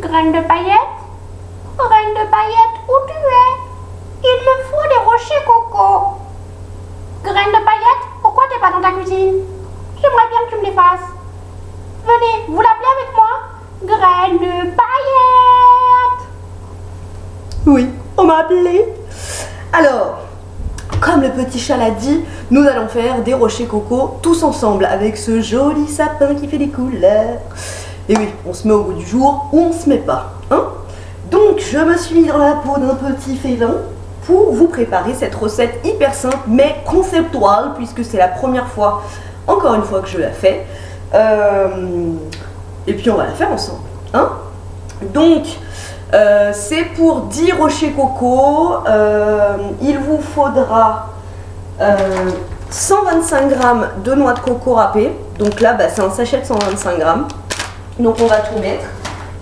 Graine de paillettes? Graine de paillettes, où tu es? Il me faut des rochers coco. Graine de paillettes, pourquoi t'es pas dans ta cuisine? J'aimerais bien que tu me les fasses. Venez, vous l'appelez avec moi? Graine de paillettes. Oui, on m'a appelé. Alors, comme le petit chat l'a dit, nous allons faire des rochers coco tous ensemble avec ce joli sapin qui fait des couleurs. Et oui, on se met au goût du jour ou on se met pas, hein? Donc, je me suis mis dans la peau d'un petit félin pour vous préparer cette recette hyper simple mais conceptuelle puisque c'est la première fois, encore une fois, que je la fais. Et puis on va la faire ensemble, hein? Donc, c'est pour 10 rochers coco. Il vous faudra 125 g de noix de coco râpée. Donc là, c'est un sachet de 125 g. Donc on va tout mettre.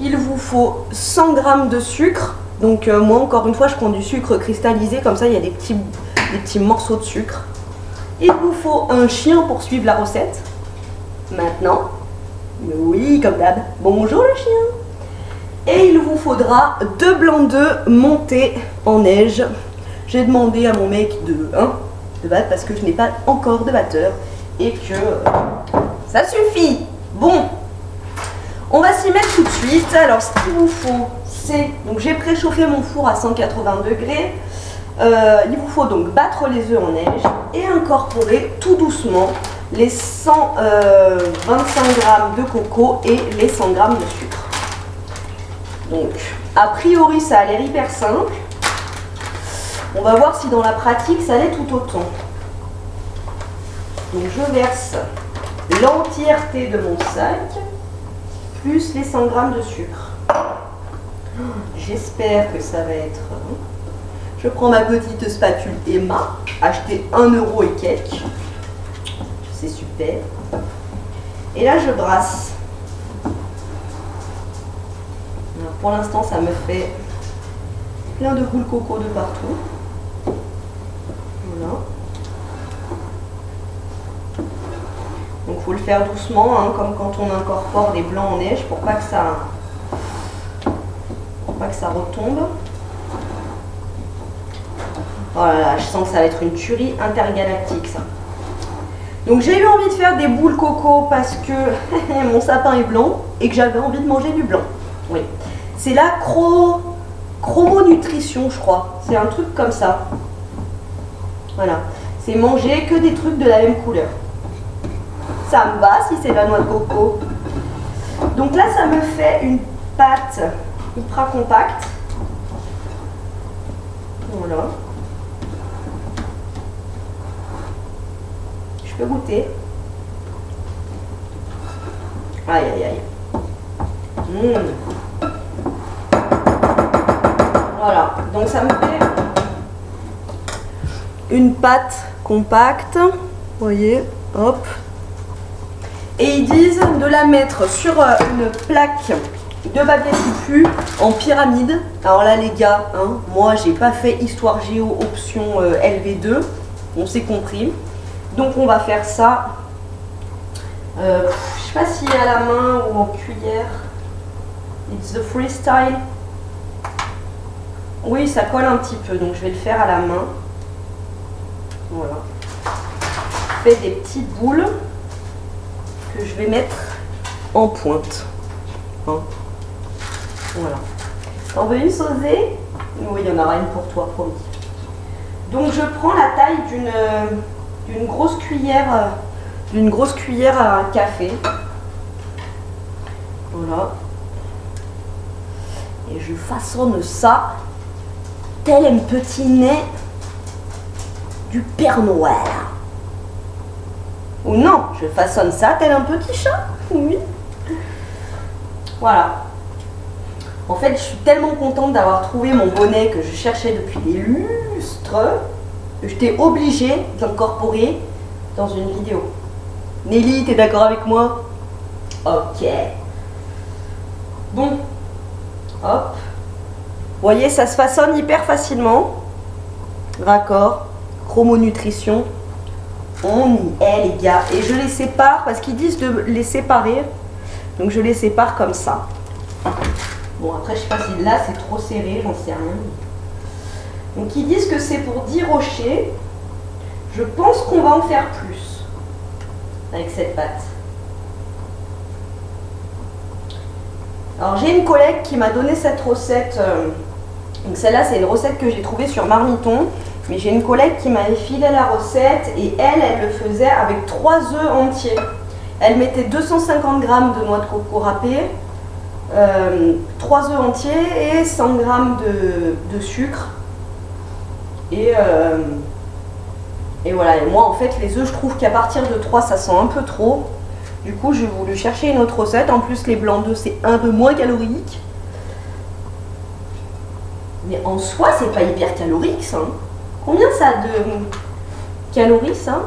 Il vous faut 100 g de sucre. Donc moi, encore une fois, je prends du sucre cristallisé. Comme ça, il y a des petits morceaux de sucre. Il vous faut un chien pour suivre la recette. Maintenant, oui, comme d'hab, bonjour le chien. Et il vous faudra 2 blancs d'œufs montés en neige. J'ai demandé à mon mec de battre parce que je n'ai pas encore de batteur et que ça suffit. Bon, on va s'y mettre tout de suite. Alors, ce qu'il vous faut, c'est... Donc, j'ai préchauffé mon four à 180 degrés. Il vous faut donc battre les œufs en neige et incorporer tout doucement les 125 g de coco et les 100 g de sucre. Donc, a priori, ça a l'air hyper simple. On va voir si dans la pratique, ça l'est tout autant. Donc, je verse l'entièreté de mon sac, plus les 100 g de sucre. J'espère que ça va être... Je prends ma petite spatule Emma, achetée 1 € et quelques. C'est super. Et là, je brasse. Alors, pour l'instant, ça me fait plein de boules coco de partout. Voilà. Donc, il faut le faire doucement, hein, comme quand on incorpore des blancs en neige, pour pas que ça retombe. Oh là là, je sens que ça va être une tuerie intergalactique, ça. Donc j'ai eu envie de faire des boules coco parce que mon sapin est blanc et que j'avais envie de manger du blanc. Oui. C'est la chromonutrition, je crois. C'est un truc comme ça. Voilà. C'est manger que des trucs de la même couleur. Ça me va si c'est la noix de coco. Donc là, ça me fait une pâte ultra compacte. Voilà. Je peux goûter. Aïe, aïe, aïe. Voilà. Donc ça me fait une pâte compacte. Vous voyez, hop. Et ils disent de la mettre sur une plaque de papier touffu en pyramide. Alors là, les gars, hein, moi, j'ai pas fait Histoire Géo option LV2. On s'est compris. Donc on va faire ça, je sais pas si à la main ou en cuillère. It's the freestyle. Oui, ça colle un petit peu, donc je vais le faire à la main. Voilà. Je fais des petites boules que je vais mettre en pointe. Hein. Voilà. T'en veux une sausée? Oui, il y en aura une pour toi, promis. Donc je prends la taille d'une grosse cuillère à café. Voilà. Et je façonne ça tel un petit nez du Père Noël. Ou non, je façonne ça tel un petit chat. Oui. Voilà. En fait, je suis tellement contente d'avoir trouvé mon bonnet que je cherchais depuis des lustres. J'étais obligée d'incorporer dans une vidéo. Nelly, t'es d'accord avec moi? Ok. Bon. Hop. Vous voyez, ça se façonne hyper facilement. Raccord. Chromonutrition. On y est, les gars. Et je les sépare parce qu'ils disent de les séparer. Donc, je les sépare comme ça. Bon, après, je sais pas si là c'est trop serré, j'en sais rien. Donc, ils disent que c'est pour 10 rochers. Je pense qu'on va en faire plus avec cette pâte. Alors, j'ai une collègue qui m'a donné cette recette. Donc, celle-là, c'est une recette que j'ai trouvée sur Marmiton. Mais j'ai une collègue qui m'avait filé la recette et elle le faisait avec 3 œufs entiers. Elle mettait 250 g de noix de coco râpée, 3 œufs entiers et 100 g de sucre. Et voilà, et moi en fait les œufs je trouve qu'à partir de 3 ça sent un peu trop. Du coup j'ai voulu chercher une autre recette. En plus les blancs d'œufs c'est un peu moins calorique. Mais en soi c'est pas hyper calorique ça. Combien ça a de calories ça?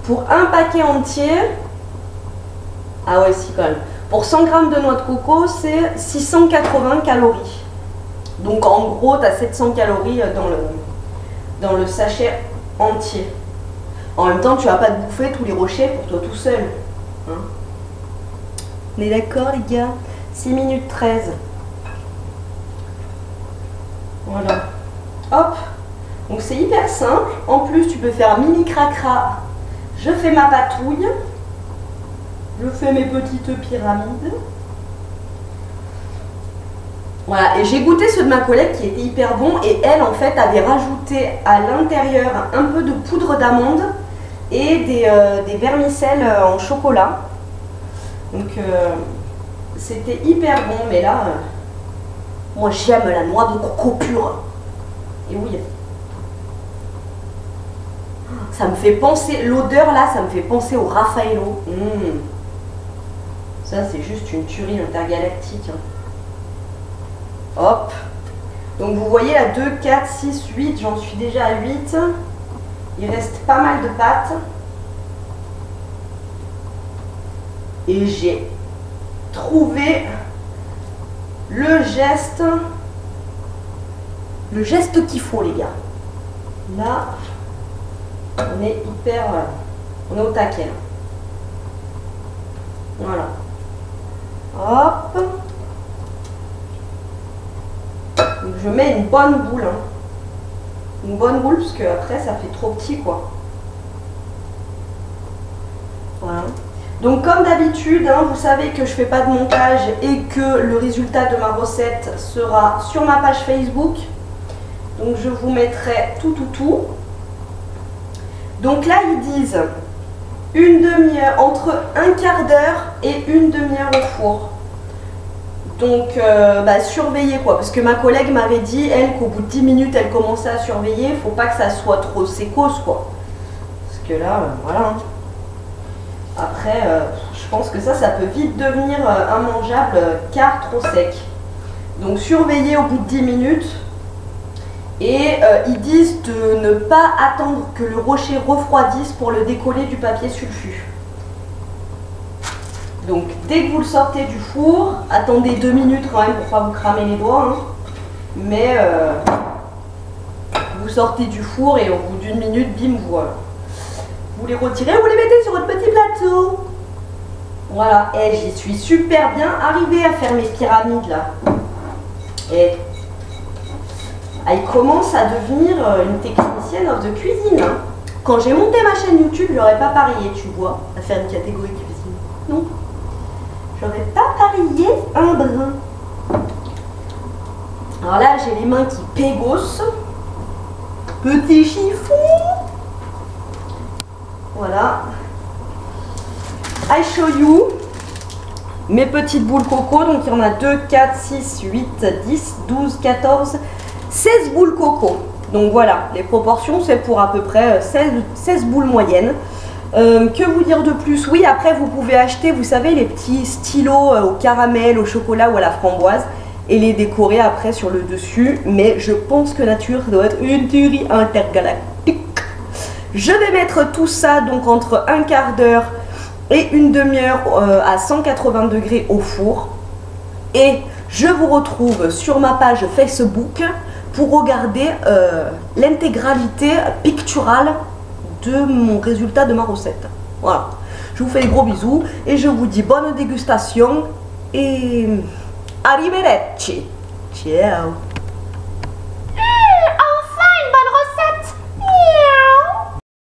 Pour un paquet entier. Ah ouais si quand même. Pour 100 g de noix de coco c'est 680 calories. Donc en gros tu as 700 calories dans le sachet entier. En même temps tu vas pas te bouffer tous les rochers pour toi tout seul. Hein? On est d'accord les gars? 6 minutes 13. Voilà. Hop. Donc c'est hyper simple. En plus tu peux faire mini cracra. Je fais ma patouille. Je fais mes petites pyramides. Voilà, et j'ai goûté ceux de ma collègue qui étaient hyper bons et elle en fait avait rajouté à l'intérieur un peu de poudre d'amande et des vermicelles en chocolat. Donc c'était hyper bon, mais là moi j'aime la noix de coco pure. Et oui. Ça me fait penser, l'odeur là, ça me fait penser au Raffaello. Ça c'est juste une tuerie intergalactique. Hein. Hop. Donc vous voyez là 2, 4, 6, 8, j'en suis déjà à 8. Il reste pas mal de pâtes. Et j'ai trouvé le geste qu'il faut les gars. Là, on est hyper... on est au taquet. Voilà. Hop. Donc je mets une bonne boule. Hein. Une bonne boule parce que après ça fait trop petit quoi. Voilà. Donc comme d'habitude, hein, vous savez que je fais pas de montage et que le résultat de ma recette sera sur ma page Facebook. Donc je vous mettrai tout. Donc là ils disent une demi-heure, entre un quart d'heure et une demi-heure au four. Donc surveillez quoi, parce que ma collègue m'avait dit elle qu'au bout de 10 minutes elle commençait à surveiller, il faut pas que ça soit trop sécose quoi. Parce que là, voilà. Après, je pense que ça peut vite devenir immangeable car trop sec. Donc surveillez au bout de 10 minutes. Et ils disent de ne pas attendre que le rocher refroidisse pour le décoller du papier sulfu. Donc dès que vous le sortez du four, attendez 2 minutes quand même pour pas vous cramer les doigts. Hein. Mais vous sortez du four et au bout d'une minute, bim, vous les retirez, vous les mettez sur votre petit plateau. Voilà, et j'y suis super bien arrivée à faire mes pyramides là. Et elle commence à devenir une technicienne de cuisine. Hein. Quand j'ai monté ma chaîne YouTube, j'aurais pas parié, tu vois, à faire une catégorie cuisine. Non, j'aurais pas parié un brin. Alors là, j'ai les mains qui pégossent. Petit chiffon. Voilà. I show you mes petites boules coco. Donc il y en a 2, 4, 6, 8, 10, 12, 14, 16 boules coco. Donc voilà, les proportions c'est pour à peu près 16 boules moyennes. Que vous dire de plus? Oui, après vous pouvez acheter, vous savez, les petits stylos au caramel, au chocolat ou à la framboise et les décorer après sur le dessus. Mais je pense que nature doit être une tuerie intergalactique. Je vais mettre tout ça donc entre un quart d'heure et une demi-heure à 180 degrés au four. Et je vous retrouve sur ma page Facebook pour regarder l'intégralité picturale de mon résultat de ma recette. Voilà. Je vous fais des gros bisous et je vous dis bonne dégustation et Arrivederci. Ciao.